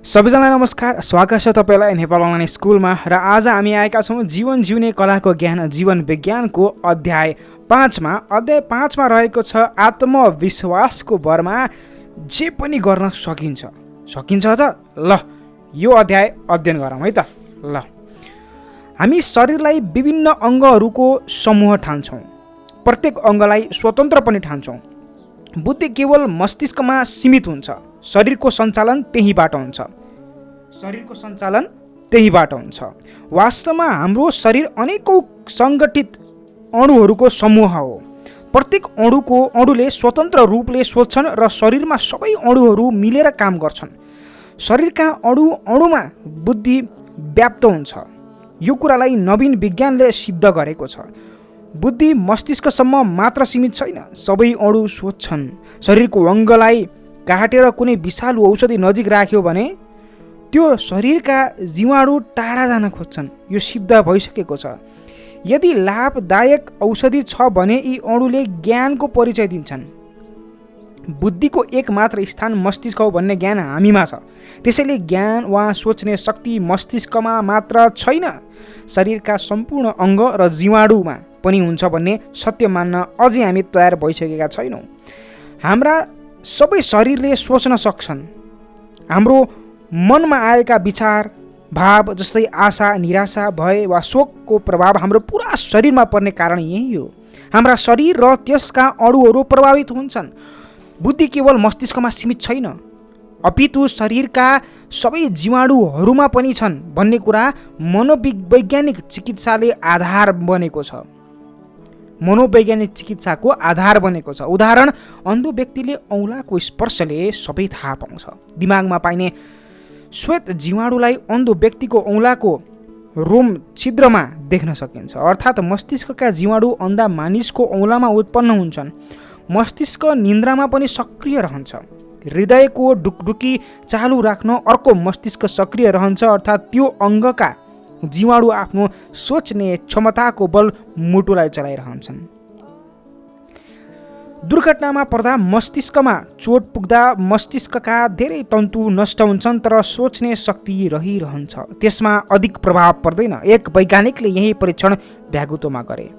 सबैजनालाई नमस्कार, स्वागत छ तपाईँलाई नेपाल अनलाइन स्कुलमा। र आज हामी आएका छौँ जीवन जिउने कलाको ज्ञान जीवन विज्ञानको अध्याय 5मा। अध्याय 5मा रहेको छ आत्मविश्वासको भरमा जे पनि गर्न सकिन्छ। सकिन्छ त? ल यो अध्याय अध्ययन गरौँ है त। ल हामी शरीरलाई विभिन्न अङ्गहरूको समूह ठान्छौँ। प्रत्येक अङ्गलाई स्वतन्त्र पनि ठान्छौँ। बुद्धि केवल मस्तिष्कमा सीमित हुन्छ। शरीरको सञ्चालन त्यहीबाट हुन्छ। वास्तवमा हाम्रो शरीर अनेकौँ सङ्गठित अणुहरूको समूह हो। प्रत्येक अणुले स्वतन्त्र रूपले सोच्छन् र शरीरमा सबै अणुहरू मिलेर काम गर्छन्। शरीरका अणुमा बुद्धि व्याप्त हुन्छ। यो कुरालाई नवीन विज्ञानले सिद्ध गरेको छ। बुद्धि मस्तिष्कसम्म मात्र सीमित छैन, सबै अणु सोच्छन्। शरीरको अङ्गलाई काटेर कुनै विषालु औषधि नजिक राख्यो भने त्यो शरीरका जीवाणु टाढा जान खोज्छन्। यो सिद्ध भइसकेको छ। यदि लाभदायक औषधि छ भने यी अणुले ज्ञानको परिचय दिन्छन्। बुद्धिको एकमात्र स्थान मस्तिष्क हो भन्ने ज्ञान हामीमा छ। त्यसैले ज्ञान वा सोच्ने शक्ति मस्तिष्कमा मात्र छैन, शरीरका सम्पूर्ण अङ्ग र जीवाणुमा पनि हुन्छ भन्ने सत्य मान्न अझै हामी तयार भइसकेका छैनौँ। हाम्रा सबै शरीरले सोच्न सक्छन्। हाम्रो मनमा आएका विचार, भाव जस्तै आशा, निराशा, भय वा शोकको प्रभाव हाम्रो पुरा शरीरमा पर्ने कारण यही हो। हाम्रा शरीर र त्यसका अणुहरू प्रभावित हुन्छन्। बुद्धि केवल मस्तिष्कमा सीमित छैन, अपितु शरीरका सबै जीवाणुहरूमा पनि छन् भन्ने कुरा मनोवैज्ञानिक चिकित्साको आधार बनेको छ। उदाहरण, अन्धो व्यक्तिले औँलाको स्पर्शले सबै थाहा पाउँछ। दिमागमा पाइने श्वेत जीवाणुलाई अन्धो व्यक्तिको औँलाको रोम छिद्रमा देख्न सकिन्छ। अर्थात् मस्तिष्कका जीवाणु अन्धा मानिसको औँलामा उत्पन्न हुन्छन्। मस्तिष्क निन्द्रामा पनि सक्रिय रहन्छ। हृदयको ढुकढुकी चालु राख्न अर्को मस्तिष्क सक्रिय रहन्छ, अर्थात् त्यो अङ्गका जीवाणु आफ्नो सोच्ने क्षमताको बल मुटुलाई चलाइरहन्छन्। दुर्घटनामा पर्दा मस्तिष्कमा चोट पुग्दा मस्तिष्कका धेरै तन्तु नष्ट हुन्छन्, तर सोच्ने शक्ति रहिरहन्छ। त्यसमा अधिक प्रभाव पर्दैन। एक वैज्ञानिकले यही परीक्षण भ्यागुतोमा गरे।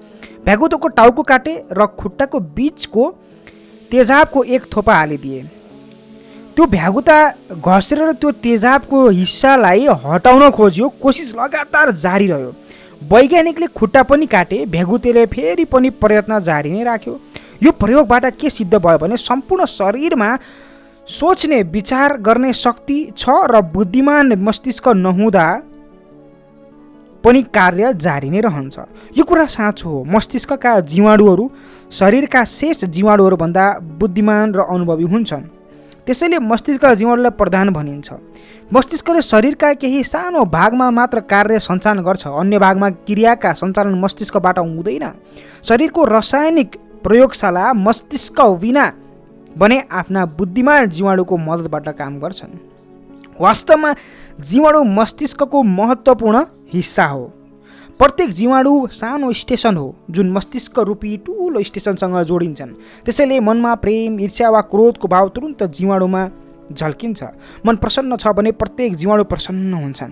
भ्यागुतोको टाउको काटे र खुट्टाको बीचको तेजाबको एक थोपा हालिदिए। त्यो भ्यागुता घसेर त्यो तेजाबको हिस्सालाई हटाउन खोज्यो। कोसिस लगातार जारी रह्यो। वैज्ञानिकले खुट्टा पनि काटे, भ्यागुतेले फेरि पनि प्रयत्न जारी नै राख्यो। यो प्रयोगबाट के सिद्ध भयो भने सम्पूर्ण शरीरमा सोच्ने विचार गर्ने शक्ति छ र बुद्धिमान मस्तिष्क नहुँदा पनि कार्य जारी नै रहन्छ। यो कुरा साँचो हो। मस्तिष्कका जीवाणुहरू शरीरका शेष जीवाणुहरूभन्दा बुद्धिमान र अनुभवी हुन्छन्। त्यसैले मस्तिष्क जीवाणुलाई प्रधान भनिन्छ। मस्तिष्कले शरीरका केही सानो भागमा मात्र कार्य सञ्चालन गर्छ। अन्य भागमा क्रियाका सञ्चालन मस्तिष्कबाट हुँदैन। शरीरको रसायनिक प्रयोगशाला मस्तिष्क बिना भने आफ्ना बुद्धिमान जीवाणुको मद्दतबाट काम गर्छन्। वास्तवमा जीवाणु मस्तिष्कको महत्त्वपूर्ण हिस्सा हो। प्रत्येक जीवाणु सानो स्टेसन हो जुन मस्तिष्क रूपी ठुलो स्टेसनसँग जोडिन्छन्। त्यसैले मनमा प्रेम, ईर्ष्या वा क्रोधको भाव तुरुन्त जीवाणुमा झल्किन्छ। मन प्रसन्न छ भने प्रत्येक जीवाणु प्रसन्न हुन्छन्।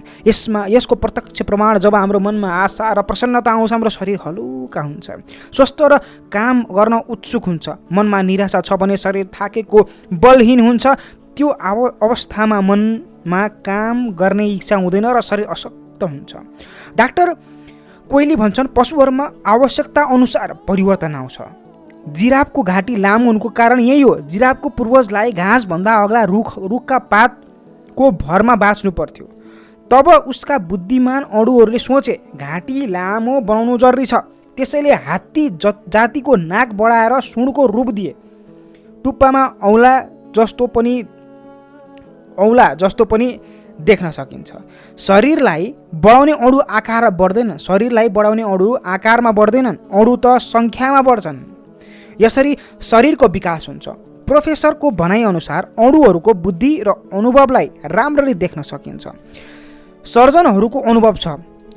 यसको प्रत्यक्ष प्रमाण जब हाम्रो मनमा आशा र प्रसन्नता आउँछ, हाम्रो शरीर हलुका हुन्छ, स्वस्थ र काम गर्न उत्सुक हुन्छ। मनमा निराशा छ भने शरीर थाकेको, बलहीन हुन्छ। त्यो अवस्थामा मनमा काम गर्ने इच्छा हुँदैन र शरीर अशक्त हुन्छ। डाक्टर कोइली भन्छन्, पशुहरूमा आवश्यकता अनुसार परिवर्तन आउँछ। जिराफको घाँटी लामो हुनुको कारण यही हो। जिराफको पूर्वजलाई घाँसभन्दा अग्ला रुखका पातको भरमा बाँच्नु पर्थ्यो। तब उसका बुद्धिमान अणुहरूले सोचे घाँटी लामो बनाउनु जरुरी छ। त्यसैले हात्ती जातिको नाक बढाएर सुँडको रूप दिए। टुप्पामा औँला जस्तो पनि देख्न सकिन्छ। शरीरलाई बढाउने अणु आकारमा बढ्दैनन्, अणु त सङ्ख्यामा बढ्छन्। यसरी शरीरको विकास हुन्छ। प्रोफेसरको भनाइअनुसार अणुहरूको बुद्धि र अनुभवलाई राम्ररी देख्न सकिन्छ। सर्जनहरूको अनुभव छ,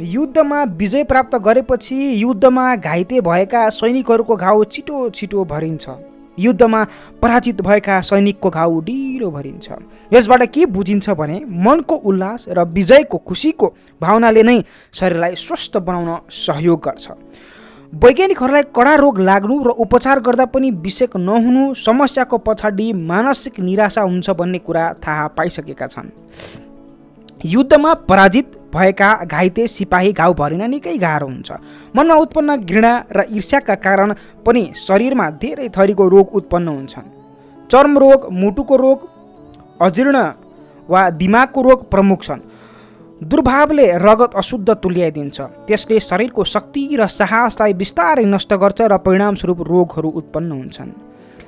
युद्धमा विजय प्राप्त गरेपछि युद्धमा घाइते भएका सैनिकहरूको घाउ छिटो छिटो भरिन्छ। युद्धमा पराजित भएका सैनिकको घाउ ढिलो भरिन्छ। यसबाट के बुझिन्छ भने मनको उल्लास र विजयको खुसीको भावनाले नै शरीरलाई स्वस्थ बनाउन सहयोग गर्छ। वैज्ञानिकहरूलाई कडा रोग लाग्नु र उपचार गर्दा पनि बिसेक नहुनु समस्याको पछाडि मानसिक निराशा हुन्छ भन्ने कुरा थाहा पाइसकेका छन्। युद्धमा पराजित भएका घाइते सिपाही घाउ भरिन निकै गाह्रो हुन्छ। मनमा उत्पन्न घृणा र ईर्ष्याका कारण पनि शरीरमा धेरै थरीको रोग उत्पन्न हुन्छन्। चर्मरोग, मुटुको रोग, अजीर्ण वा दिमागको रोग प्रमुख छन्। दुर्भावले रगत अशुद्ध तुल्याइदिन्छ। त्यसले शरीरको शक्ति र साहसलाई बिस्तारै नष्ट गर्छ र परिणामस्वरूप रोगहरू उत्पन्न हुन्छन्।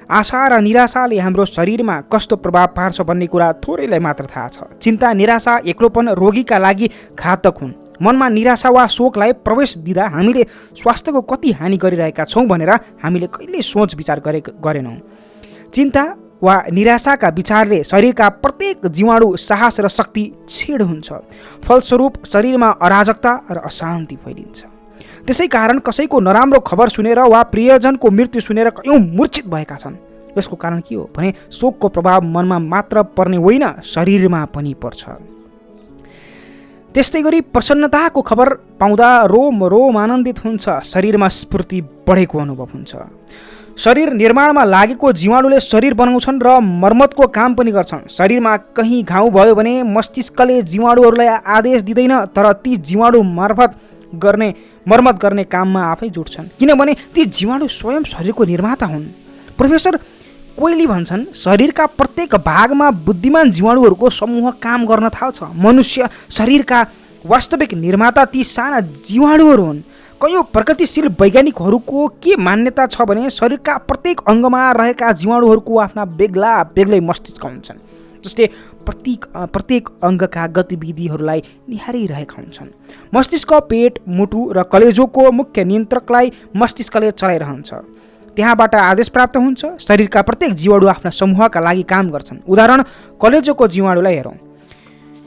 आशा र निराशाले हाम्रो शरीरमा कस्तो प्रभाव पार्छ भन्ने कुरा थोरैलाई मात्र थाहा छ। चिन्ता, निराशा, एक्लोपन रोगीका लागि घातक हुन्। मनमा निराशा वा शोकलाई प्रवेश दिँदा हामीले स्वास्थ्यको कति हानि गरिरहेका छौँ भनेर हामीले कहिल्यै सोच विचार गरेनौँ। चिन्ता वा निराशाका विचारले शरीरका प्रत्येक जीवाणु साहस र शक्ति छेड हुन्छ। फलस्वरूप शरीरमा अराजकता र अशान्ति फैलिन्छ। त्यसै कारण कसैको नराम्रो खबर सुनेर वा प्रियजनको मृत्यु सुनेर कयौँ मूर्छित भएका छन्। यसको कारण के हो भने शोकको प्रभाव मनमा मात्र पर्ने होइन, शरीरमा पनि पर्छ। त्यस्तै गरी प्रसन्नताको खबर पाउँदा रोम रोम आनन्दित हुन्छ, शरीरमा स्फूर्ति बढेको अनुभव हुन्छ। शरीर निर्माणमा लागेको जीवाणुले शरीर बनाउँछन् र मर्मतको काम पनि गर्छन्। शरीरमा कहीँ घाउ भयो भने मस्तिष्कले जीवाणुहरूलाई आदेश दिँदैन, तर ती जीवाणु मर्मत गर्ने काममा आफै जुट्छन्, किनभने ती जीवाणु स्वयं शरीरको निर्माता हुन्। प्रोफेसर कोइली भन्छन्, शरीरका प्रत्येक भागमा बुद्धिमान जीवाणुहरूको समूह काम गर्न थाल्छ। मनुष्य शरीरका वास्तविक निर्माता ती साना जीवाणुहरू हुन्। कयौँ प्रगतिशील वैज्ञानिकहरूको के मान्यता छ भने शरीरका प्रत्येक अङ्गमा रहेका जीवाणुहरूको आफ्ना बेग्लै मस्तिष्क हुन्छन्, जसले प्रत्येक अङ्गका गतिविधिहरूलाई निहारिरहेका हुन्छन्। मस्तिष्क पेट, मुटु र कलेजोको मुख्य नियन्त्रकलाई मस्तिष्कले चलाइरहन्छ। त्यहाँबाट आदेश प्राप्त हुन्छ। शरीरका प्रत्येक जीवाणु आफ्ना समूहका लागि काम गर्छन्। उदाहरण, कलेजोको जीवाणुलाई हेरौँ।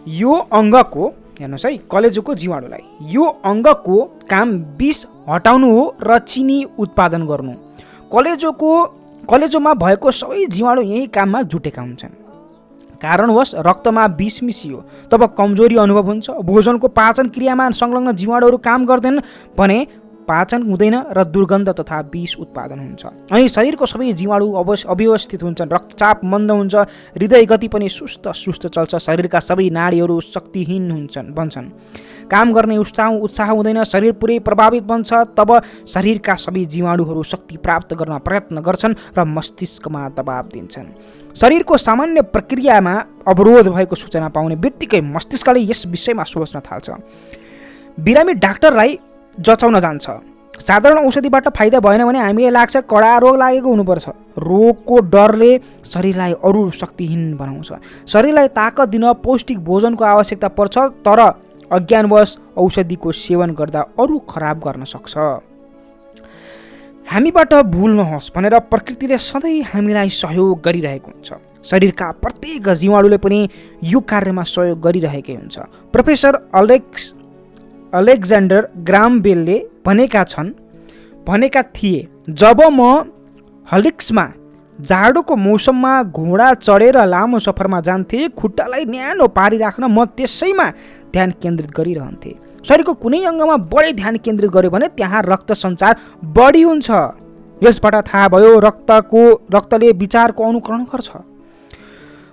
यो अङ्गको हेर्नुहोस् है, कलेजोको जीवाणुलाई यो अङ्गको काम विष हटाउनु हो र चिनी उत्पादन गर्नु। कलेजोमा भएको सबै जीवाणु यही काममा जुटेका हुन्छन्। कारणवश रक्तमा विष मिसियो, तब कमजोरी अनुभव हुन्छ। भोजनको पाचन क्रियामा संलग्न जीवाणुहरू काम गर्दैनन् भने पाचन हुँदैन र दुर्गन्ध तथा विष उत्पादन हुन्छ। अनि शरीरको सबै जीवाणु अव्यवस्थित हुन्छन्। रक्तचाप मन्द हुन्छ, हृदय गति पनि सुस्त चल्छ। शरीरका सबै नाडीहरू शक्तिहीन बन्छन्, काम गर्ने उत्साह हुँदैन, शरीर पुरै प्रभावित बन्छ। तब शरीरका सबै जीवाणुहरू शक्ति प्राप्त गर्न प्रयत्न गर्छन् र मस्तिष्कमा दबाब दिन्छन्। शरीरको सामान्य प्रक्रियामा अवरोध भएको सूचना पाउने बित्तिकै मस्तिष्कले यस विषयमा सोच्न थाल्छ। बिरामी डाक्टरलाई जचाउन जान्छ। साधारण औषधिबाट फाइदा भएन भने हामीलाई लाग्छ कडा रोग लागेको हुनुपर्छ। रोगको डरले शरीरलाई अरू शक्तिहीन बनाउँछ। शरीरलाई ताकत दिन पौष्टिक भोजनको आवश्यकता पर्छ, तर अज्ञानवश औषधिको सेवन गर्दा अरू खराब गर्न सक्छ। हामीबाट भुल नहोस् भनेर प्रकृतिले सधैँ हामीलाई सहयोग गरिरहेको हुन्छ। शरीरका प्रत्येक जीवाणुले पनि यो कार्यमा सहयोग गरिरहेकै हुन्छ। प्रोफेसर अलेक्जेन्डर ग्राहम बेलले भनेका थिए, जब म हलिक्समा जाडोको मौसममा घोडा चढेर लामो सफरमा जान्थे, खुट्टालाई न्यानो पारिराख्न म त्यसैमा ध्यान केन्द्रित गरिरहन्थे। शरीरको कुनै अङ्गमा बढी ध्यान केन्द्रित गर्यो भने त्यहाँ रक्त सञ्चार बढी हुन्छ। यसबाट थाहा भयो रक्तले विचारको अनुकरण गर्छ।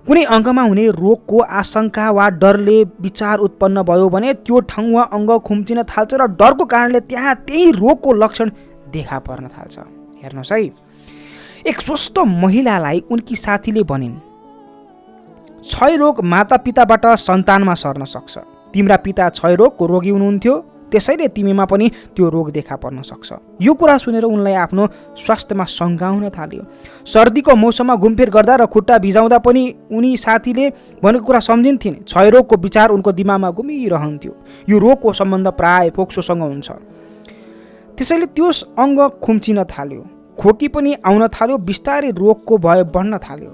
कुनै अङ्गमा हुने रोगको आशंका वा डरले विचार उत्पन्न भयो भने त्यो ठाउँ वा अङ्ग खुम्चिन थाल्छ र डरको कारणले त्यहाँ त्यही रोगको लक्षण देखा पर्न थाल्छ। हेर्नुहोस् है, एक स्वस्थ महिलालाई उनकी साथीले भनिन्, क्षयरोग मातापिताबाट सन्तानमा सर्न सक्छ। तिम्रा पिता क्षयरोगको रोगी हुनुहुन्थ्यो, त्यसैले तिमीमा पनि त्यो रोग देखा पर्न सक्छ। यो कुरा सुनेर उनलाई आफ्नो स्वास्थ्यमा शङ्का हुन थाल्यो। सर्दीको मौसममा घुमफिर गर्दा र खुट्टा भिजाउँदा पनि उनी साथीले भनेको कुरा सम्झिन्थिन्। क्षयरोगको विचार उनको दिमागमा घुमिरहन्थ्यो। यो रोगको सम्बन्ध प्राय फोक्सोसँग हुन्छ। त्यसैले त्यो अङ्ग खुम्चिन थाल्यो, खोकी पनि आउन थाल्यो, बिस्तारै रोगको भय बढ्न थाल्यो।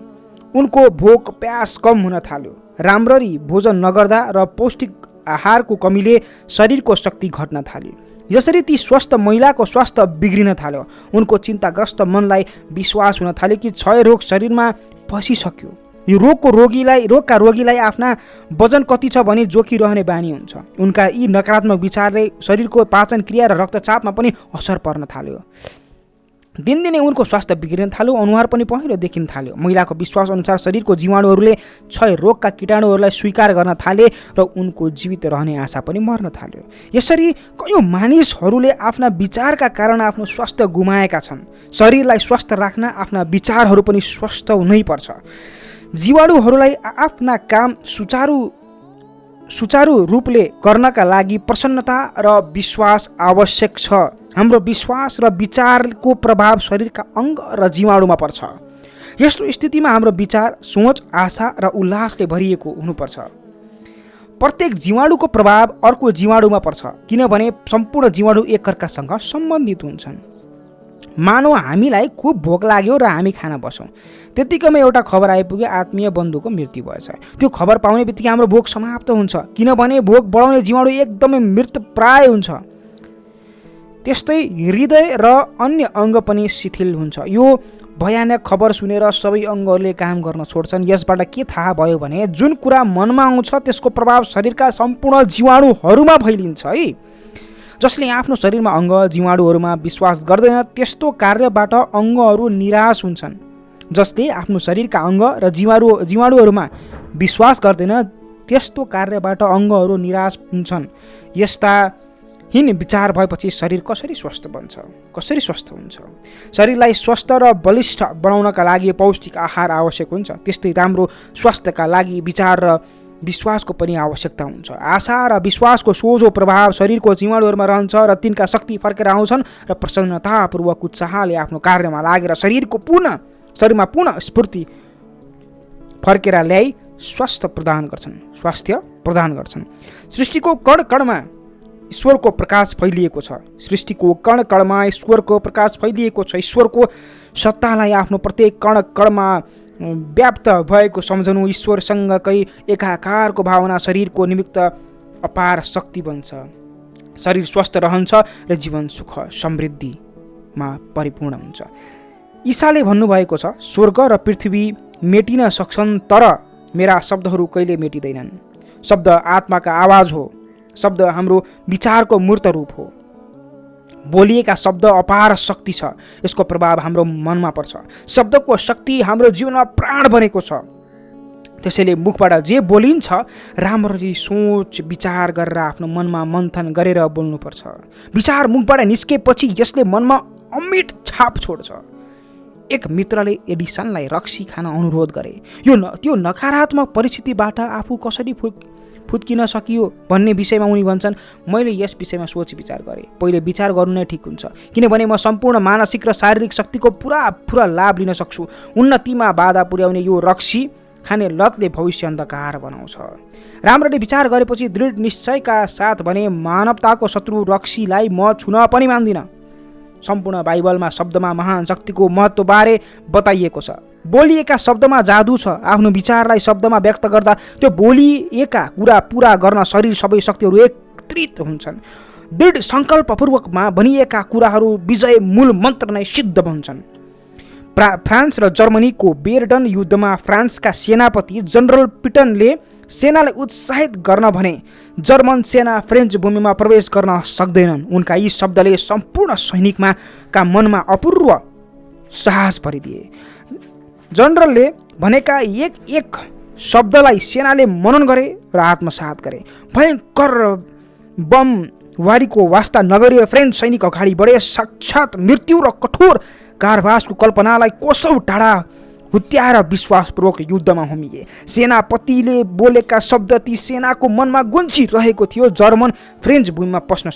उनको भोक प्यास कम हुन थाल्यो। राम्ररी भोजन नगर्दा र पौष्टिक आहारको कमीले शरीरको शक्ति घट्न थाल्यो। यसरी ती स्वस्थ महिलाको स्वास्थ्य बिग्रिन थाल्यो। उनको चिन्ताग्रस्त मनलाई विश्वास हुन थाल्यो कि क्षयरोग शरीरमा पसिसक्यो। यो रोगका रोगीलाई आफ्ना वजन कति छ भनी जोखिरहने बानी हुन्छ। उनका यी नकारात्मक विचारले शरीरको पाचन क्रिया र रक्तचापमा पनि असर पर्न थाल्यो। दिनदिनै उनको स्वास्थ्य बिग्रिन थाल्यो, अनुहार पनि पहेँलो देखिन थाल्यो। महिलाको विश्वास अनुसार शरीरको जीवाणुहरूले क्षय रोगका कीटाणुहरूलाई स्वीकार गर्न थाले र उनको जीवित रहने आशा पनि मर्न थाल्यो। यसरी कयौँ मानिसहरूले आफ्ना विचारका कारण आफ्नो स्वास्थ्य गुमाएका छन्। शरीरलाई स्वस्थ राख्न आफ्ना विचारहरू पनि स्वस्थ हुनैपर्छ। जीवाणुहरूलाई आफ्ना काम सुचारू रूपले गर्नका लागि प्रसन्नता र विश्वास आवश्यक छ। हाम्रो विश्वास र विचारको प्रभाव शरीरका अङ्ग र जीवाणुमा पर्छ। यस्तो स्थितिमा हाम्रो विचार, सोच, आशा र उल्लासले भरिएको हुनुपर्छ। प्रत्येक जीवाणुको प्रभाव अर्को जीवाणुमा पर्छ, किनभने सम्पूर्ण जीवाणु एकअर्कासँग सम्बन्धित हुन्छन्। मानौ हामीलाई खुब भोक लाग्यो र हामी खान बसौँ। त्यतिकैमा एउटा खबर आइपुग्यो, आत्मीय बन्धुको मृत्यु भएछ। त्यो खबर पाउने बित्तिकै हाम्रो भोक समाप्त हुन्छ, किनभने भोक बढाउने जीवाणु एकदमै मृतप्राय हुन्छ। त्यस्तै हृदय र अन्य अङ्ग पनि शिथिल हुन्छ। यो भयानक खबर सुनेर सबै अङ्गहरूले काम गर्न छोड्छन्। यसबाट के थाहा भयो भने जुन कुरा मनमा आउँछ त्यसको प्रभाव शरीरका सम्पूर्ण जीवाणुहरूमा फैलिन्छ है। जसले आफ्नो शरीरमा अङ्ग जीवाणुहरूमा विश्वास गर्दैन त्यस्तो कार्यबाट अङ्गहरू निराश हुन्छन्। जसले आफ्नो शरीरका अङ्ग र जीवाणुहरूमा विश्वास गर्दैन त्यस्तो कार्यबाट अङ्गहरू निराश हुन्छन्। यस्ता हीन विचार भएपछि शरीर कसरी स्वस्थ बन्छ, कसरी स्वस्थ हुन्छ? शरीरलाई स्वस्थ र बलिष्ठ बनाउनका लागि पौष्टिक आहार आवश्यक हुन्छ। त्यस्तै राम्रो स्वास्थ्यका लागि विचार र विश्वासको पनि आवश्यकता हुन्छ। आशा र विश्वासको सोझो प्रभाव शरीरको जीवाणुहरूमा रहन्छ र तिनका शक्ति फर्केर आउँछन् र प्रसन्नतापूर्वक उत्साहले आफ्नो कार्यमा लागेर शरीरमा पुनः स्फूर्ति फर्केर ल्याई स्वास्थ्य प्रदान गर्छन्। सृष्टिको कण कणमा ईश्वरको प्रकाश फैलिएको छ। सृष्टिको कण कणमा ईश्वरको प्रकाश फैलिएको छ। ईश्वरको सत्तालाई आफ्नो प्रत्येक कण कणमा व्याप्त भएको सम्झनु ईश्वरसँगकै एकाकारको भावना शरीरको निमित्त अपार शक्ति बन्छ। शरीर स्वस्थ रहन्छ र जीवन सुख समृद्धिमा परिपूर्ण हुन्छ। ईसाले भन्नुभएको छ, स्वर्ग र पृथ्वी मेटिन सक्छन् तर मेरा शब्दहरू कहिले मेटिँदैनन्। शब्द आत्माका आवाज हो। शब्द हाम्रो विचारको मूर्त रूप हो। बोलिएका शब्द अपार शक्ति छ। यसको प्रभाव हाम्रो मनमा पर्छ। शब्दको शक्ति हाम्रो जीवनमा प्राण बनेको छ। त्यसैले मुखबाट जे बोलिन्छ राम्ररी सोच विचार गरेर आफ्नो मनमा मन्थन गरेर बोल्नुपर्छ। विचार मुखबाट निस्केपछि यसले मनमा अमिट छाप छोड्छ। एक मित्रले एडिसनलाई रक्सी खान अनुरोध गरे। त्यो नकारात्मक परिस्थितिबाट आफू कसरी फुत्किन सकियो भन्ने विषयमा उनी भन्छन्, मैले यस विषयमा सोच विचार गरेँ। पहिले विचार गर्नु नै ठिक हुन्छ, किनभने म सम्पूर्ण मानसिक र शारीरिक शक्तिको पुरा लाभ लिन सक्छु। उन्नतिमा बाधा पुर्याउने यो रक्सी खाने लतले भविष्य अन्धकार बनाउँछ। राम्ररी विचार गरेपछि दृढ निश्चयका साथ भने मानवताको शत्रु रक्सीलाई म छुन पनि मान्दिनँ। सम्पूर्ण बाइबलमा शब्दमा महान शक्तिको महत्त्वबारे बताइएको छ। बोलिएका शब्दमा जादु छ। आफ्नो विचारलाई शब्दमा व्यक्त गर्दा त्यो बोलिएका कुरा पुरा गर्न शरीर सबै शक्तिहरू एकत्रित हुन्छन्। दृढ सङ्कल्पपूर्वकमा भनिएका कुराहरू विजय मूल मन्त्र नै सिद्ध बन्छन्। फ्रान्स र जर्मनीको बेर्डन युद्धमा फ्रान्सका सेनापति जनरल पिटनले सेनालाई उत्साहित गर्न भने जर्मन सेना फ्रेन्च भूमिमा प्रवेश गर्न सक्दैनन्। उनका यी शब्दले सम्पूर्ण सैनिकका मनमा अपूर्व साहस भरिदिए। जनरलले भनेका एक शब्दलाई सेनाले मनन गरे र आत्मसात गरे। भयङ्कर बमवारीको वास्ता नगरी फ्रेन्च सैनिक अगाडि बढे। साक्षात मृत्यु र कठोर कारावासको कल्पनालाई कोसौँ टाढा हुत्याएर विश्वासपूर्वक युद्धमा होमिए। सेनापतिले बोलेका शब्द ती सेनाको मनमा गुन्जिरहेको थियो। जर्मन फ्रेन्च भूमिमा पस्न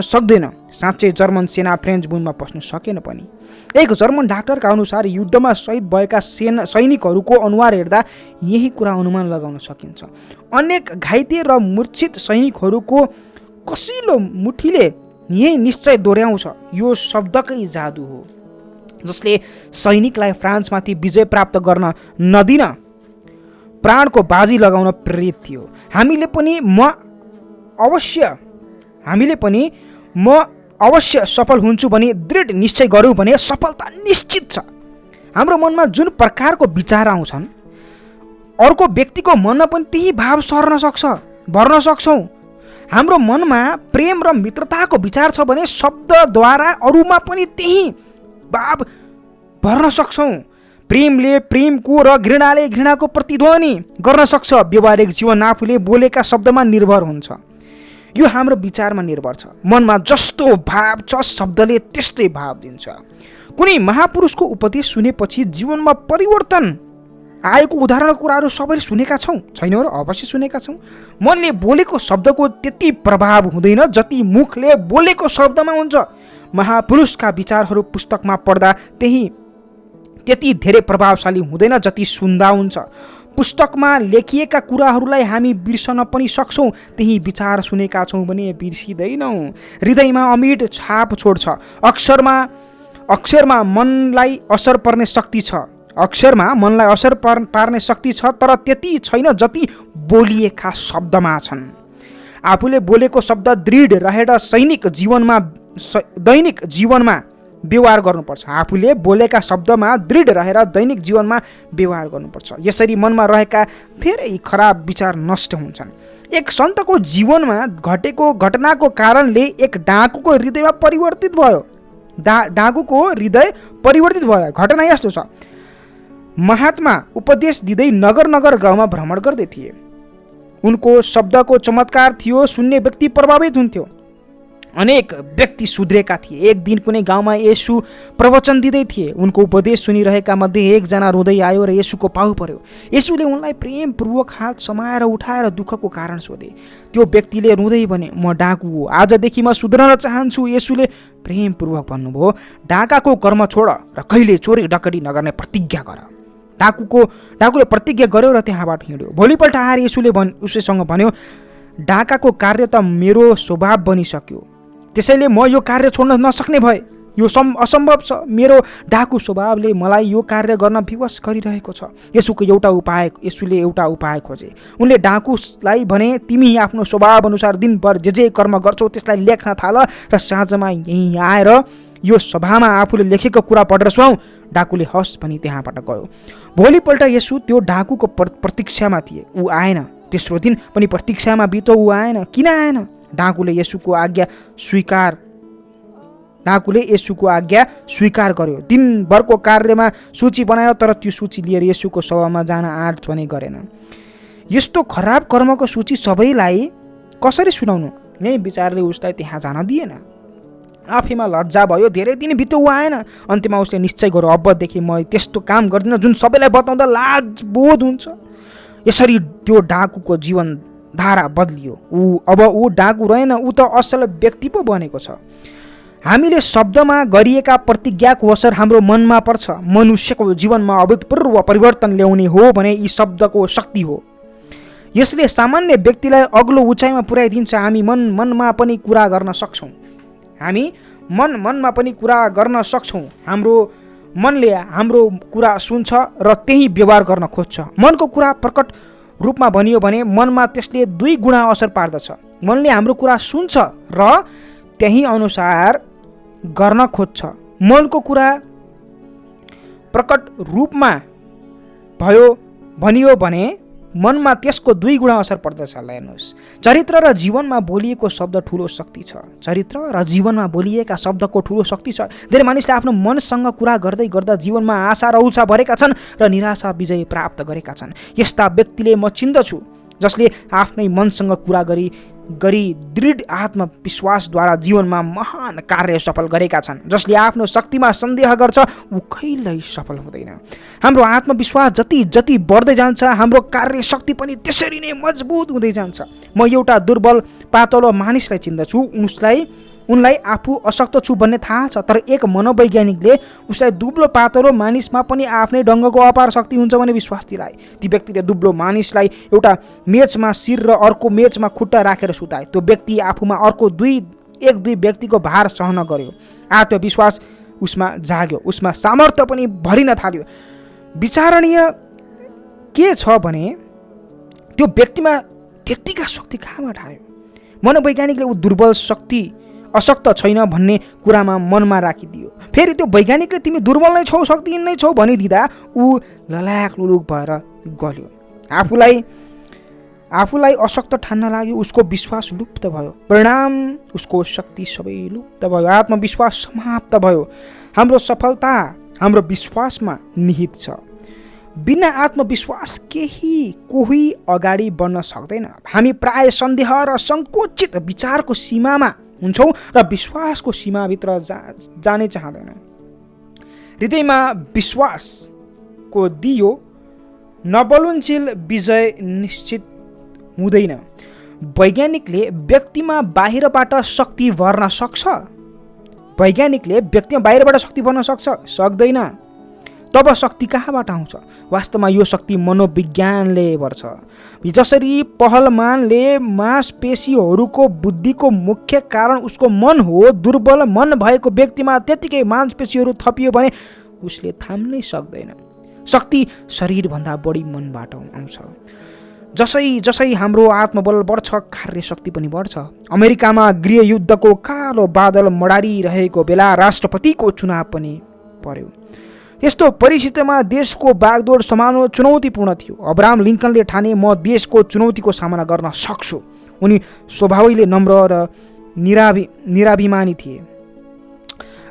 सक्दैन। साँच्चै जर्मन सेना फ्रेन्च भूमिमा पस्न सकेन पनि। एक जर्मन डाक्टरका अनुसार युद्धमा शहीद भएका सैनिकहरूको अनुहार हेर्दा यही कुरा अनुमान लगाउन सकिन्छ। अनेक घाइते र मूर्छित सैनिकहरूको कसिलो मुठीले यही निश्चय दोहोऱ्याउँछ, यो शब्दकै जादु हो जसले सैनिकलाई फ्रान्समाथि विजय प्राप्त गर्न नदिन प्राणको बाजी लगाउन प्रेरित थियो। हामीले पनि म अवश्य हामीले पनि म अवश्य सफल हुन्छु भनी दृढ निश्चय गऱ्यौँ भने सफलता निश्चित छ। हाम्रो मनमा जुन प्रकारको विचार आउँछन् अर्को व्यक्तिको मनमा पनि त्यही भाव भर्न सक्छौँ। हाम्रो मनमा प्रेम र मित्रताको विचार छ भने शब्दद्वारा अरूमा पनि त्यही भाव भर्न सक्छौँ। प्रेमले प्रेमको र घृणाले घृणाको प्रतिध्वनि गर्न सक्छ। व्यवहारिक जीवन आफूले बोलेका शब्दमा निर्भर हुन्छ। यो हाम्रो विचारमा निर्भर छ। मनमा जस्तो भाव छ शब्दले त्यस्तै भाव दिन्छ। कुनै महापुरुषको उपदेश सुनेपछि जीवनमा परिवर्तन आएको उदाहरणको कुराहरू सबैले सुनेका छौँ, छैनौँ र? अवश्य सुनेका छौँ। मनले बोलेको शब्दको त्यति प्रभाव हुँदैन जति मुखले बोलेको शब्दमा हुन्छ। महापुरुषका विचारहरू पुस्तकमा पढ्दा त्यति धेरै प्रभावशाली हुँदैन जति सुन्दा हुन्छ। पुस्तकमा लेखिएका कुराहरूलाई हामी बिर्सन पनि सक्छौँ, त्यही विचार सुनेका छौँ भने बिर्सिँदैनौँ। हृदयमा अमिट छाप छोड्छ। अक्षरमा मनलाई असर पर्ने शक्ति छ। पार्ने शक्ति छ, तर त्यति छैन जति बोलिएका शब्दमा छन्। आफूले बोलेको शब्द दृढ रहेर दैनिक जीवनमा व्यवहार गर्नुपर्छ। आफूले बोलेका शब्दमा दृढ रहेर दैनिक जीवनमा व्यवहार गर्नुपर्छ। यसरी मनमा रहेका धेरै खराब विचार नष्ट हुन्छन्। एक सन्तको जीवनमा घटेको घटनाको कारणले एक डाकुको हृदय परिवर्तित भयो। घटना यस्तो छ। महात्मा उपदेश दिँदै नगर गाउँमा भ्रमण गर्दै थिए। उनको शब्दको चमत्कार थियो, सुन्ने व्यक्ति प्रभावित हुन्थ्यो। अनेक व्यक्ति सुध्रेका थिए। एक दिन कुनै गाउँमा येशू प्रवचन दिँदै थिए। उनको उपदेश सुनिरहेका मध्ये एकजना रुँदै आयो र येशूको पाउ पर्यो। येशूले उनलाई प्रेमपूर्वक हात समाएर उठाएर दुःखको कारण सोधे। त्यो व्यक्तिले रुँदै भने, म डाकु हो, आजदेखि म सुध्रन चाहन्छु। येशूले प्रेमपूर्वक भन्नुभयो, डाकाको कर्म छोड र कहिले चोरी डकैती नगर्ने प्रतिज्ञा गर। डाकुले प्रतिज्ञा गर्यो र त्यहाँबाट हिँड्यो। भोलिपल्ट आएर येशूले उसैसँग भन्यो, डाकाको कार्य त मेरो स्वभाव बनिसक्यो, त्यसैले म यो कार्य छोड्न नसक्ने भए। यो असम्भव छ। मेरो डाकु स्वभावले मलाई यो कार्य गर्न विवश गरिरहेको छ। येशूले एउटा उपाय खोजे। उनले डाकुलाई भने, तिमी आफ्नो स्वभाव अनुसार दिनभर जे कर्म गर्छौ त्यसलाई लेख्न थाल र साँझमा यहीँ आएर यो सभामा आफूले लेखेको कुरा पढेर सुनाऊ। डाकुले हस् भनी त्यहाँबाट गयो। भोलिपल्ट येशू त्यो डाकुको प्रतीक्षामा थिए। ऊ आएन। तेस्रो दिन पनि प्रतीक्षामा बित्यो, ऊ आएन। किन आएन? डाकुले येशूको आज्ञा स्वीकार गर्यो। दिनभरको कार्यमा सूची बनायो, तर त्यो सूची लिएर येशूको सभामा जान आँट पनि गरेन। यस्तो खराब कर्मको सूची सबैलाई कसरी सुनाउनु? यही विचारले उसलाई त्यहाँ जान दिएन। आफैमा लज्जा भयो। धेरै दिन बित्यो, ऊ आएन। अन्त्यमा उसले निश्चय गर्यो, अबदेखि म त्यस्तो काम गर्दिनँ जुन सबैलाई बताउँदा लाज बोध हुन्छ। यसरी त्यो डाकुको जीवन धारा बदलियो। अब ऊ डाकु रहेन, ऊ त असल व्यक्ति पो बनेको छ। हामीले शब्दमा गरिएका प्रतिज्ञाको असर हाम्रो मनमा पर्छ। मनुष्यको जीवनमा अभूतपूर्व परिवर्तन ल्याउने हो भने यी शब्दको शक्ति हो। यसले सामान्य व्यक्तिलाई अग्लो उचाइमा पुर्याइदिन्छ। हामी मनमा पनि कुरा गर्न सक्छौँ। हाम्रो मनले हाम्रो कुरा सुन्छ र त्यही व्यवहार गर्न खोज्छ। मनको कुरा प्रकट रूपमा भनियो भने मनमा त्यसले 2 गुणा असर पार्दछ। मनले हाम्रो कुरा सुन्छ र त्यही अनुसार गर्न खोज्छ। मनको कुरा प्रकट रूपमा भनियो भने मनमा त्यसको 2 गुणा असर पर्दछ। हेर्नुहोस्, चरित्र र जीवनमा बोलिएको शब्द ठुलो शक्ति छ। चरित्र र जीवनमा बोलिएका शब्दको ठुलो शक्ति छ। धेरै मानिसले आफ्नो मनसँग कुरा गर्दै गर्दा जीवनमा आशा र उल्सा भरेका छन् र निराशा विजय प्राप्त गरेका छन्। यस्ता व्यक्तिले म चिन्दछु जसले आफ्नै मनसँग कुरा गरी दृढ आत्मविश्वासद्वारा जीवनमा महान कार्य सफल गरेका छन्। जसले आफ्नो शक्तिमा सन्देह गर्छ ऊ कहिल्यै सफल हुँदैन। हाम्रो आत्मविश्वास जति बढ्दै जान्छ हाम्रो कार्य शक्ति पनि त्यसरी नै मजबुत हुँदै जान्छ। म एउटा दुर्बल पातलो मानिसलाई चिन्दछु। उनलाई आफू अशक्त छु भन्ने थाहा छ, तर एक मनोवैज्ञानिकले उसलाई दुब्लो पातलो मानिसमा पनि आफ्नै ढङ्गको अपार शक्ति हुन्छ भने विश्वास दिलाए। ती व्यक्तिले दुब्लो मानिसलाई एउटा मेचमा शिर र अर्को मेचमा खुट्टा राखेर सुताए। त्यो व्यक्ति आफूमा अर्को एक दुई व्यक्तिको भार सहन गर्यो। आत्मविश्वास उसमा जाग्यो, उसमा सामर्थ्य पनि भरिन थाल्यो। विचारणीय के छ भने त्यो व्यक्तिमा त्यत्तिका शक्ति कहाँबाट आयो? मनोवैज्ञानिकले ऊ दुर्बल अशक्त छैन भन्ने कुरामा मनमा राखिदियो। फेरि त्यो वैज्ञानिकले तिमी दुर्बल नै छौ, शक्तिहीन नै छौ भनिदिँदा ऊ ललाक लुलुक भएर गल्यो। आफूलाई अशक्त ठान्न लाग्यो। उसको विश्वास लुप्त भयो। परिणाम उसको शक्ति सबै लुप्त भयो। आत्मविश्वास समाप्त भयो। हाम्रो सफलता हाम्रो विश्वासमा निहित छ। बिना आत्मविश्वास कोही अगाडि बढ्न सक्दैन। हामी प्राय सन्देह र सङ्कुचित विचारको सीमामा हुन्छौँ र विश्वासको सीमाभित्र जानै चाहँदैनौँ। हृदयमा विश्वासको दियो नबलुन्जेल विजय निश्चित हुँदैन। वैज्ञानिकले व्यक्तिमा बाहिरबाट शक्ति भर्न सक्छ? वैज्ञानिकले व्यक्तिमा बाहिरबाट शक्ति भर्न सक्दैन। तब शक्ति कहाँबाट आउँछ? वास्तवमा यो शक्ति मनोविज्ञानले भर्छ। जसरी पहलमानले मांसपेशीहरूको बुद्धिको मुख्य कारण उसको मन हो, दुर्बल मन भएको व्यक्तिमा त्यतिकै मांसपेशीहरू थपियो भने उसले थाम्नै सक्दैन। शक्ति शरीरभन्दा बढी मनबाट आउँछ। जसै हाम्रो आत्मबल बढ्छ, कार्य शक्ति पनि बढ्छ। अमेरिकामा गृहयुद्धको कालो बादल मडारिरहेको बेला राष्ट्रपतिको चुनाव पनि पर्यो। यस्तो परिस्थितिमा देशको बागडोर सम्हाल्नु चुनौतीपूर्ण थियो। अब्राहम लिङ्कनले ठाने म देशको चुनौतीको सामना गर्न सक्छु। उनी स्वभावैले नम्र र निराभिमानी थिए।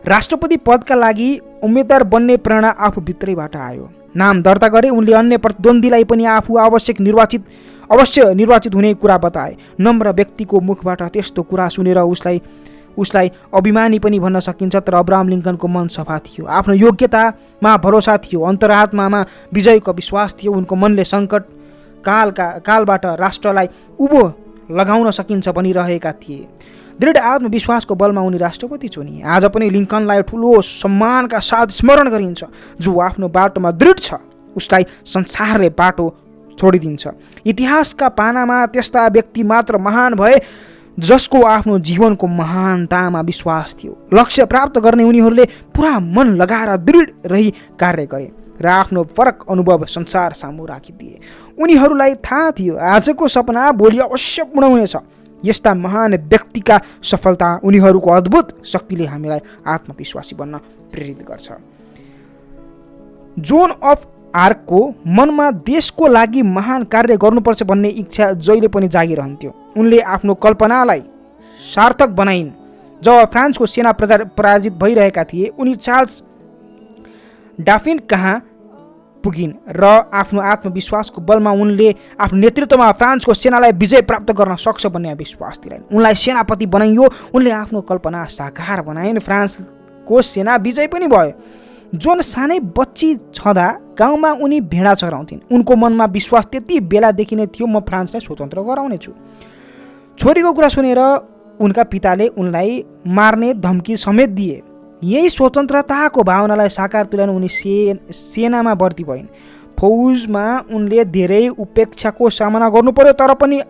राष्ट्रपति पदका लागि उम्मेदवार बन्ने प्रेरणा आफूभित्रैबाट आयो। नाम दर्ता गरे। उनले अन्य प्रतिद्वन्द्वीलाई पनि आफू अवश्य निर्वाचित हुने कुरा बताए। नम्र व्यक्तिको मुखबाट त्यस्तो कुरा सुनेर उसलाई अभिमानी पनि भन्न सकिन्छ। तर अब्राहम लिङ्कनको मन सफा थियो। आफ्नो योग्यतामा भरोसा थियो। अन्तरात्मामा विजयको विश्वास थियो। उनको मनले सङ्कट कालबाट राष्ट्रलाई उभो लगाउन सकिन्छ भनिरहेका थिए। दृढ आत्मविश्वासको बलमा उनी राष्ट्रपति चुनिए। आज पनि लिङ्कनलाई ठुलो सम्मानका साथ स्मरण गरिन्छ। जो आफ्नो बाटोमा दृढ छ उसलाई संसारले बाटो छोडिदिन्छ। इतिहासका पानामा त्यस्ता व्यक्ति मात्र महान भए जसको आफ्नो जीवनको महानतामा विश्वास थियो। लक्ष्य प्राप्त गर्ने उनीहरूले पुरा मन लगाएर दृढ रही कार्य गरे र आफ्नो फरक अनुभव संसार सामु राखिदिए। उनीहरूलाई थाहा थियो आजको सपना भोलि अवश्य पूर्ण हुनेछ। यस्ता महान व्यक्तिका सफलता, उनीहरूको अद्भुत शक्तिले हामीलाई आत्मविश्वासी बन्न प्रेरित गर्छ। जोन अफ आर्कको मनमा देशको लागि महान कार्य गर्नुपर्छ भन्ने इच्छा जहिले पनि जागिरहन्थ्यो। उनले आफ्नो कल्पनालाई सार्थक बनाइन्। जब फ्रान्सको सेना पराजित भइरहेका थिए उनी चार्ल्स डाफिन कहाँ पुगिन् र आफ्नो आत्मविश्वासको बलमा उनले आफ्नो नेतृत्वमा फ्रान्सको सेनालाई विजय प्राप्त गर्न सक्छ भन्ने विश्वास दिलाइन्। उनलाई सेनापति बनाइयो। उनले आफ्नो कल्पना साकार बनाइन्। फ्रान्सको सेना विजय पनि भयो। जोन सानै बच्ची छँदा गाउँमा उनी भेडा चराउँथिन्। उनको मनमा विश्वास त्यति बेलादेखि नै थियो म फ्रान्सलाई स्वतन्त्र गराउनेछु। छोरीको कुरा सुनेर उनका पिताले उनलाई मार्ने धम्की समेत दिए। यही स्वतन्त्रताको भावनालाई साकार तुल्याउन उनी सेनामा भर्ती भइन्। फौजमा उनले धेरै उपेक्षाको सामना गर्नु पर्यो। तर पनि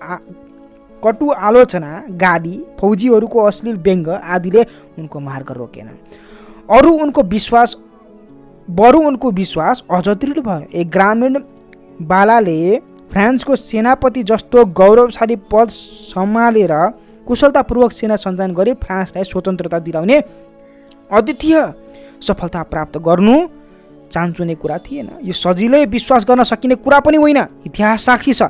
कटु आलोचना, गाली, फौजीहरूको अश्लील व्यङ्ग आदिले उनको मार्ग रोकेन। बरु उनको विश्वास अझ दृढ भयो। एक ग्रामीण बालाले फ्रान्सको सेनापति जस्तो गौरवशाली पद सम्हालेर कुशलतापूर्वक सेना सञ्चालन गरी फ्रान्सलाई स्वतन्त्रता दिलाउने अद्वितीय सफलता प्राप्त गर्नु चान्चुने कुरा थिएन। यो सजिलै विश्वास गर्न सकिने कुरा पनि होइन। इतिहास साक्षी छ।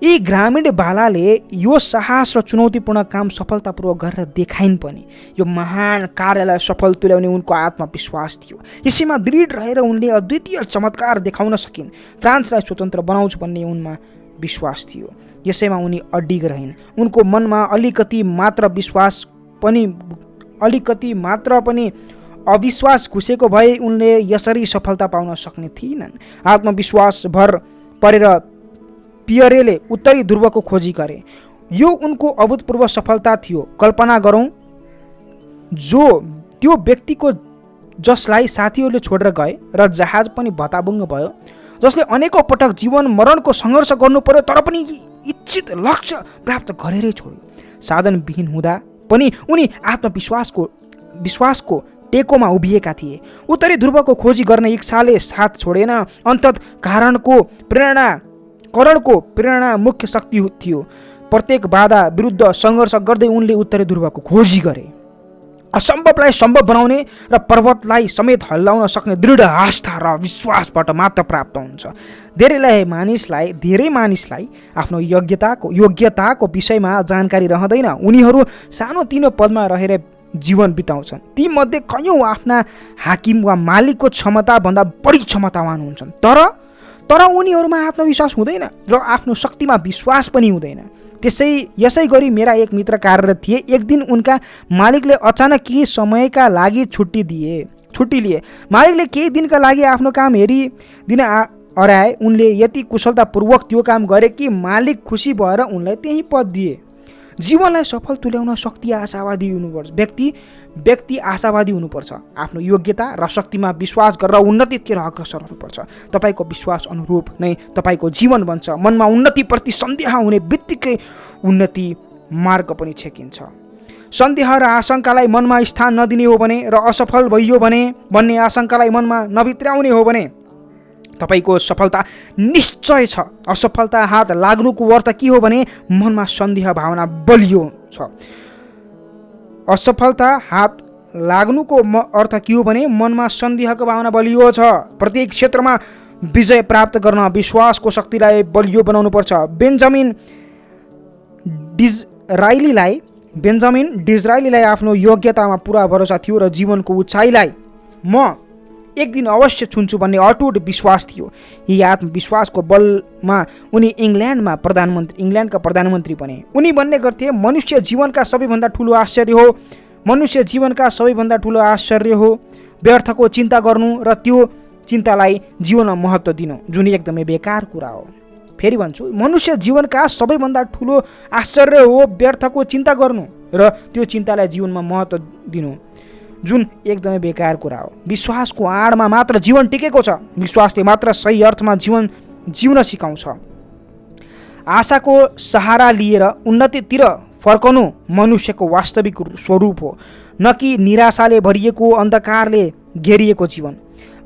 यी ग्रामीण बालाले यो साहस र चुनौतीपूर्ण काम सफलतापूर्वक गरेर देखाइन् पनि। यो महान कार्यलाई सफल तुल्याउने उनको आत्मविश्वास थियो। यसैमा दृढ रहेर उनले अद्वितीय चमत्कार देखाउन सकिन्। फ्रान्सलाई स्वतन्त्र बनाउँछु भन्ने उनमा विश्वास थियो। यसैमा उनी अडिग रहिन्। उनको मनमा अलिकति मात्र पनि अविश्वास घुसेको भए उनले यसरी सफलता पाउन सक्ने थिएनन्। आत्मविश्वास भर परेर पियरेले उत्तरी ध्रुवको खोजी गरे। यो उनको अभूतपूर्व सफलता थियो। कल्पना गरौँ त्यो व्यक्तिको जसलाई साथीहरूले छोडेर गए र जहाज पनि भताभुङ्ग भयो, जसले अनेकौँ पटक जीवन मरणको सङ्घर्ष गर्नु पर्यो तर पनि इच्छित लक्ष्य प्राप्त गरेरै छोड्यो। साधनविहीन हुँदा पनि उनी विश्वासको टेकोमा उभिएका थिए। उत्तरी ध्रुवको खोजी गर्ने इच्छाले साथ छोडेन। अन्तत करणको प्रेरणा मुख्य शक्ति थियो। प्रत्येक बाधा विरुद्ध सङ्घर्ष गर्दै उनले उत्तरी ध्रुवको खोजी गरे। असम्भवलाई सम्भव बनाउने र पर्वतलाई समेत हल्लाउन सक्ने दृढ आस्था र विश्वासबाट मात्र प्राप्त हुन्छ। धेरै मानिसलाई आफ्नो योग्यताको विषयमा जानकारी रहँदैन। उनीहरू सानोतिनो पदमा रहेर जीवन बिताउँछन्। तीमध्ये कयौँ आफ्ना हाकिम वा मालिकको क्षमताभन्दा बढी क्षमतावान हुन्छन्, तर उनीहरूमा आत्मविश्वास हुँदैन र आफ्नो शक्तिमा विश्वास पनि हुँदैन। यसै गरी मेरा एक मित्र कार्यरत थिए। एक दिन उनका मालिकले अचानक केही समयका लागि छुट्टी लिए। मालिकले केही दिनका लागि आफ्नो काम हेरिदिन अराए। उनले यति कुशलतापूर्वक त्यो काम गरे कि मालिक खुसी भएर उनलाई त्यही पद दिए। जीवनलाई सफल तुल्याउन व्यक्ति आशावादी हुनुपर्छ। आफ्नो योग्यता र शक्तिमा विश्वास गरेर उन्नतितिर अग्रसर हुनुपर्छ। तपाईँको विश्वास अनुरूप नै तपाईँको जीवन बन्छ। मनमा उन्नतिप्रति सन्देह हुने बित्तिकै उन्नति मार्ग पनि छेकिन्छ। सन्देह र आशंकालाई मनमा स्थान नदिने हो भने र असफल भइयो भने भन्ने आशंकालाई मनमा नभित्र्याउने हो भने तपाईँको सफलता निश्चय छ। असफलता हात लाग्नुको अर्थ के हो भने मनमा सन्देह भावना बलियो छ। असफलता हात लाग्नुको अर्थ के हो भने मनमा सन्देहको भावना बलियो छ। प्रत्येक क्षेत्रमा विजय प्राप्त गर्न विश्वासको शक्तिलाई बलियो बनाउनु पर्छ। बेन्जामिन डिजरायलीलाई आफ्नो योग्यतामा पुरा भरोसा थियो र जीवनको उचाइलाई म एक दिन अवश्य छुन्छु भन्ने अटुट विश्वास थियो। यही आत्मविश्वासको बलमा उनी इङ्ल्यान्डका प्रधानमन्त्री बने। उनी भन्ने गर्थे, मनुष्य जीवनका सबैभन्दा ठुलो आश्चर्य हो व्यर्थको चिन्ता गर्नु र त्यो चिन्तालाई जीवनमा महत्त्व दिनु, जुन एकदमै बेकार कुरा हो। फेरि भन्छु, मनुष्य जीवनका सबैभन्दा ठुलो आश्चर्य हो व्यर्थको चिन्ता गर्नु र त्यो चिन्तालाई जीवनमा महत्त्व दिनु, जुन एकदमै बेकार कुरा हो। विश्वासको आडमा मात्र जीवन टिकेको छ। विश्वासले मात्र सही अर्थमा जिउन सिकाउँछ। आशाको सहारा लिएर उन्नतितिर फर्कनु मनुष्यको वास्तविक स्वरूप हो, न कि निराशाले भरिएको अन्धकारले घेरिएको जीवन।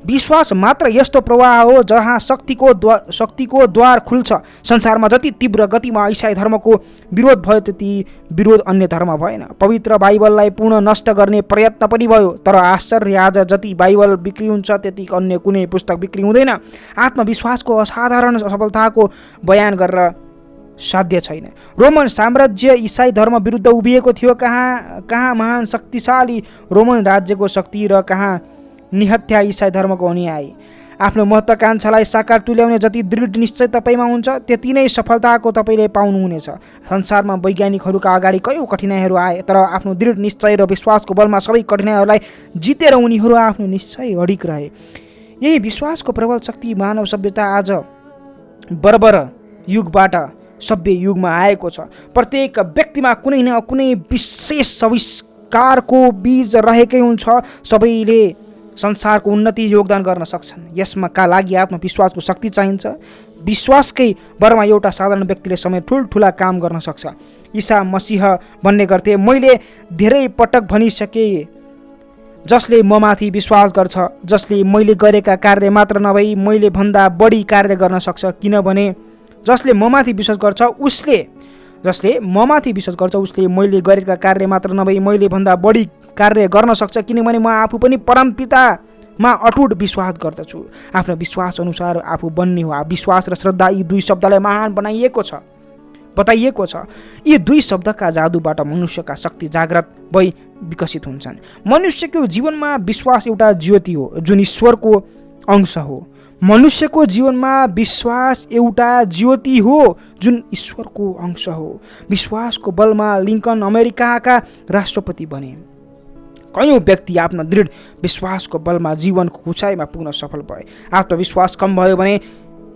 विश्वास मात्र यस्तो प्रवाह हो जहाँ शक्तिको द्वार खुल्छ। संसारमा जति तीव्र गतिमा इसाई धर्मको विरोध भयो त्यति विरोध अन्य धर्म भएन। पवित्र बाइबललाई पूर्ण नष्ट गर्ने प्रयत्न पनि भयो, तर आश्चर्य आज जति बाइबल बिक्री हुन्छ त्यति अन्य कुनै पुस्तक बिक्री हुँदैन। आत्मविश्वासको असाधारण सफलताको बयान गरेर साध्य छैन। रोमन साम्राज्य इसाई धर्म विरुद्ध उभिएको थियो। कहाँ महान शक्तिशाली रोमन राज्यको शक्ति र कहाँ निहत्या इसाई धर्मको अनुयायी। आफ्नो महत्त्वाकांक्षालाई साकार तुल्याउने जति दृढ निश्चय तपाईँमा हुन्छ त्यति नै सफलताको तपाईँले पाउनुहुनेछ। संसारमा वैज्ञानिकहरूका अगाडि कयौँ कठिनाइहरू आए, तर आफ्नो दृढ निश्चय र विश्वासको बलमा सबै कठिनाइहरूलाई जितेर उनीहरू आफ्नो निश्चय अडिग रहे। यही विश्वासको प्रबल शक्ति मानव सभ्यता आज बर्बर युगबाट सभ्य युगमा आएको छ। प्रत्येक व्यक्तिमा कुनै न कुनै विशेष आविष्कारको बीज रहेकै हुन्छ। सबैले संसारको उन्नति योगदान गर्न सक्छन्। यसका लागि आत्मविश्वासको शक्ति चाहिन्छ। विश्वासकै बरमा एउटा साधारण व्यक्तिले समेत ठुल्ठुला काम गर्न सक्छ। ईसा मसीह भन्ने गर्थे, मैले धेरै पटक भनिसके, जसले ममाथि विश्वास गर्छ, जसले मैले गरेका कार्य मात्र नभई मैले भन्दा बढी कार्य गर्न सक्छ, किनभने जसले ममाथि विश्वास गर्छ उसले मैले गरेका कार्य मात्र नभई मैले भन्दा बढी कार्य गर्न सक्छ, किनभने म आफू पनि परमपितामा अटुट विश्वास गर्दछु। आफ्नो विश्वास अनुसार आफू बन्ने हो। विश्वास र श्रद्धा यी दुई शब्दलाई महान बताइएको छ। यी दुई शब्दका जादुबाट मनुष्यका शक्ति जागृत भई विकसित हुन्छन्। मनुष्यको जीवनमा विश्वास एउटा ज्योति हो जुन ईश्वरको अंश हो। मनुष्यको जीवनमा विश्वास एउटा ज्योति हो जुन ईश्वरको अंश हो। विश्वासको बलमा लिङ्कन अमेरिकाका राष्ट्रपति बने। कयौँ व्यक्ति आफ्नो दृढ विश्वासको बलमा जीवनको उचाइमा पुग्न सफल भए। आत्मविश्वास कम भयो भने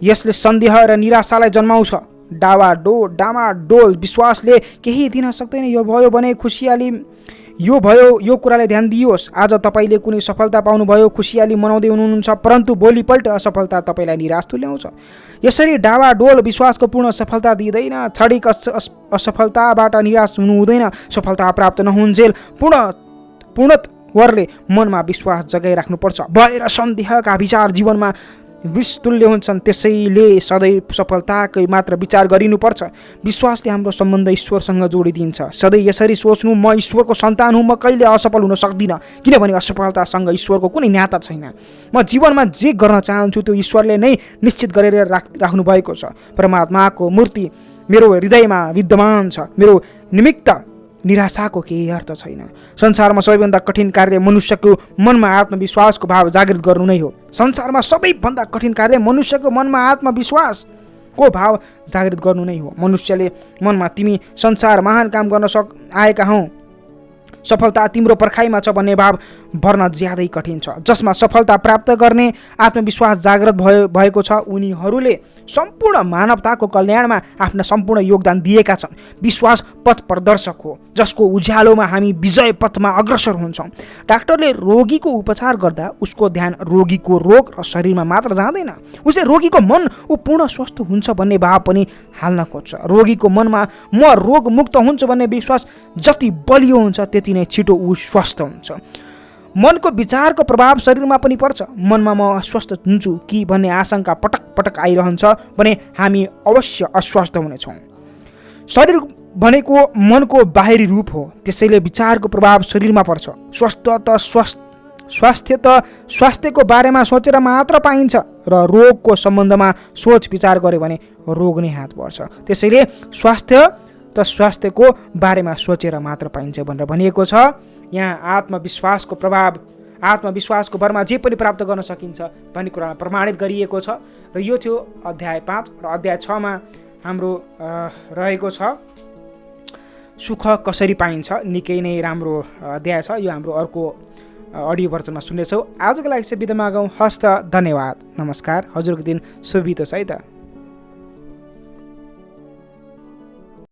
यसले सन्देह र निराशालाई जन्माउँछ। डामाडोल विश्वासले केही दिन सक्दैन। यो भयो भने खुसियाली यो कुराले ध्यान दियोस्। आज तपाईँले कुनै सफलता पाउनुभयो, खुसियाली मनाउँदै हुनुहुन्छ, परन्तु भोलिपल्ट असफलता तपाईँलाई निराश तुल्याउँछ। यसरी डावाडोल विश्वासको पूर्ण सफलता दिँदैन। क्षणिक असफलताबाट निराश हुनु हुँदैन। सफलता प्राप्त नहुन्जेल पूर्णत्वले मनमा विश्वास जगाइराख्नुपर्छ। भय र सन्देहका विचार जीवनमा विषतुल्य हुन्छन्। त्यसैले सधैँ सफलताकै मात्र विचार गरिनुपर्छ। विश्वासले हाम्रो सम्बन्ध ईश्वरसँग जोडिदिन्छ। सधैँ यसरी सोच्नु, म ईश्वरको सन्तान हुँ, म कहिले असफल हुन सक्दिनँ, किनभने असफलतासँग ईश्वरको कुनै नाता छैन। म जीवनमा जे गर्न चाहन्छु त्यो ईश्वरले नै निश्चित गरेर राख्नु भएको छ। परमात्माको मूर्ति मेरो हृदयमा विद्यमान छ। मेरो निमित्त निराशाको केही अर्थ छैन। संसारमा सबैभन्दा कठिन कार्य मनुष्यको मनमा आत्मविश्वासको भाव जागृत गर्नु नै हो। संसारमा सबैभन्दा कठिन कार्य मनुष्यको मनमा आत्मविश्वासको भाव जागृत गर्नु नै हो। मनुष्यले मनमा तिमी संसार महान काम गर्न आएका हौ, सफलता तिम्रो पर्खाइमा छ भन्ने भाव भर्न ज्यादै कठिन छ। जसमा सफलता प्राप्त गर्ने आत्मविश्वास जागृत भएको छ उनीहरूले सम्पूर्ण मानवताको कल्याणमा आफ्ना सम्पूर्ण योगदान दिएका छन्। विश्वास पथ प्रदर्शक हो जसको उज्यालोमा हामी विजय पथमा अग्रसर हुन्छौँ। डाक्टरले रोगीको उपचार गर्दा उसको ध्यान रोगीको रोग र शरीरमा मात्र जाँदैन, उसले रोगीको मन ऊ पूर्ण स्वस्थ हुन्छ भन्ने भाव पनि हाल्न खोज्छ। रोगीको मनमा म रोगमुक्त हुन्छ भन्ने विश्वास जति बलियो हुन्छ त्यति नै छिटो ऊ स्वस्थ हुन्छ। मनको विचारको प्रभाव शरीरमा पनि पर्छ। मनमा म अस्वस्थ हुन्छु कि भन्ने आशंका पटक पटक आइरहन्छ भने हामी अवश्य अस्वस्थ हुनेछौँ। शरीर भनेको मनको बाहिरी रूप हो, त्यसैले विचारको प्रभाव शरीरमा पर्छ। स्वास्थ्य त स्वास्थ्यको बारेमा सोचेर मात्र पाइन्छ र रोगको सम्बन्धमा सोच विचार गर्यो भने रोग नै हात पर्छ। त्यसैले स्वास्थ्य त स्वास्थ्यको बारेमा सोचेर मात्र पाइन्छ भनेर भनिएको छ। यहाँ आत्मविश्वासको प्रभाव, आत्मविश्वासको भरमा जे पनि प्राप्त गर्न सकिन्छ भन्ने कुरामा प्रमाणित गरिएको छ। र यो थियो अध्याय 5 र अध्याय 6 मा हाम्रो रहेको छ सुख कसरी पाइन्छ। निकै नै राम्रो अध्याय छ। यो हाम्रो अर्को अडियो भर्जनमा सुन्नेछौँ। आजको लागि चाहिँ बिदा मागौँ। हस्त, धन्यवाद, नमस्कार। हजुरको दिन शुभ बितोस् है त।